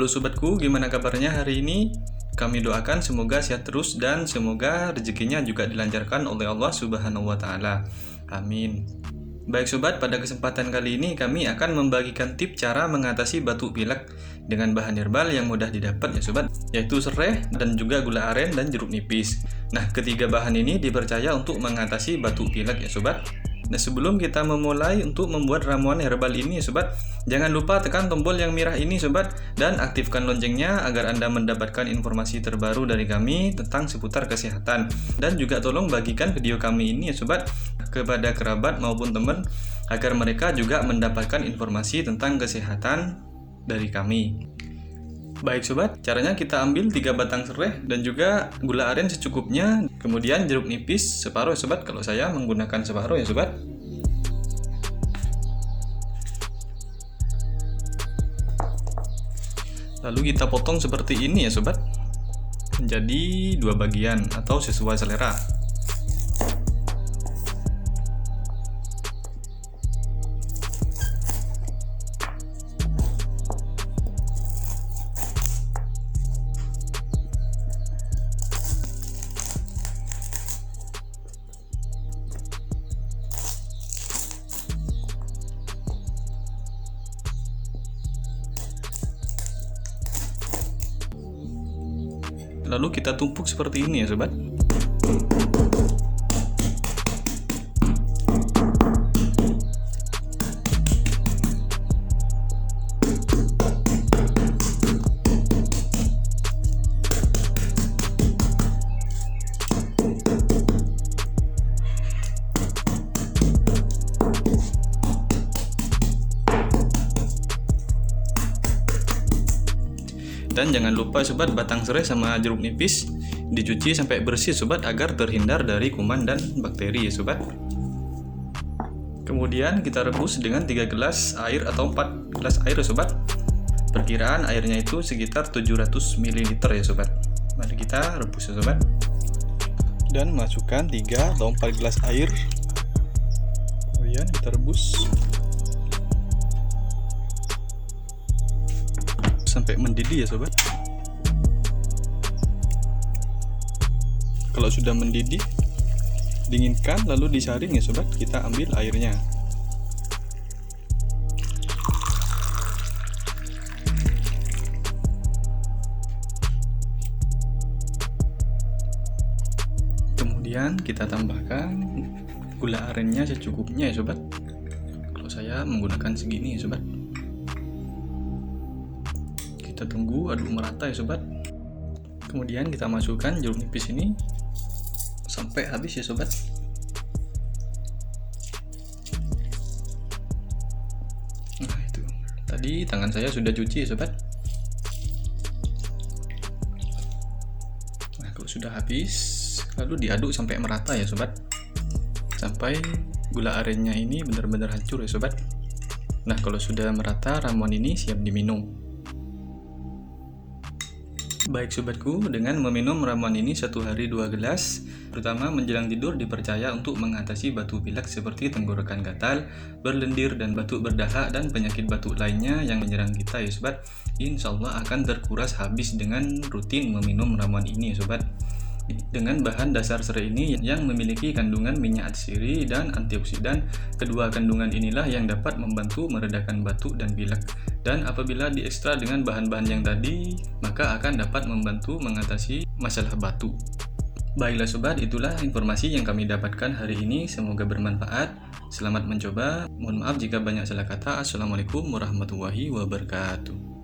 Halo sobatku, gimana kabarnya hari ini? Kami doakan semoga sehat terus dan semoga rezekinya juga dilancarkan oleh Allah Subhanahu wa Ta'ala. Amin. Baik sobat, pada kesempatan kali ini kami akan membagikan tip cara mengatasi batuk pilek dengan bahan herbal yang mudah didapat ya sobat, yaitu serai dan juga gula aren dan jeruk nipis. Nah, ketiga bahan ini dipercaya untuk mengatasi batuk pilek ya sobat. Nah, sebelum kita memulai untuk membuat ramuan herbal ini ya sobat, jangan lupa tekan tombol yang merah ini sobat dan aktifkan loncengnya agar Anda mendapatkan informasi terbaru dari kami tentang seputar kesehatan. Dan juga tolong bagikan video kami ini ya sobat kepada kerabat maupun teman agar mereka juga mendapatkan informasi tentang kesehatan dari kami. Baik sobat, caranya kita ambil 3 batang serai dan juga gula aren secukupnya, kemudian jeruk nipis separuh ya sobat, kalau saya menggunakan separuh ya sobat. Lalu kita potong seperti ini ya sobat, menjadi 2 bagian atau sesuai selera. Lalu kita tumpuk seperti ini ya sobat. Dan jangan lupa sobat, batang serai sama jeruk nipis dicuci sampai bersih sobat agar terhindar dari kuman dan bakteri ya sobat. Kemudian kita rebus dengan 3 gelas air atau 4 gelas air ya sobat. Perkiraan airnya itu sekitar 700 ml ya sobat. Mari kita rebus ya sobat. Dan masukkan 3 atau 4 gelas air. Kemudian kita rebus sampai mendidih ya sobat. Kalau sudah mendidih, dinginkan lalu disaring ya sobat. Kita ambil airnya. Kemudian kita tambahkan gula arennya secukupnya ya sobat. Kalau saya menggunakan segini ya sobat. Kita tunggu aduk merata ya sobat. Kemudian kita masukkan jeruk nipis ini sampai habis ya sobat. Nah itu, tadi tangan saya sudah cuci ya sobat. Nah kalau sudah habis, lalu diaduk sampai merata ya sobat, sampai gula arennya ini benar-benar hancur ya sobat. Nah kalau sudah merata, ramuan ini siap diminum. Baik sobatku, dengan meminum ramuan ini 1 hari 2 gelas, terutama menjelang tidur, dipercaya untuk mengatasi batuk pilek seperti tenggorokan gatal, berlendir, dan batuk berdahak, dan penyakit batuk lainnya yang menyerang kita ya sobat. Insya Allah akan terkuras habis dengan rutin meminum ramuan ini ya sobat. Dengan bahan dasar serai ini yang memiliki kandungan minyak atsiri dan antioksidan, kedua kandungan inilah yang dapat membantu meredakan batuk dan pilek. Dan apabila diekstra dengan bahan-bahan yang tadi, maka akan dapat membantu mengatasi masalah batuk. Baiklah sobat, itulah informasi yang kami dapatkan hari ini. Semoga bermanfaat. Selamat mencoba. Mohon maaf jika banyak salah kata. Assalamualaikum warahmatullahi wabarakatuh.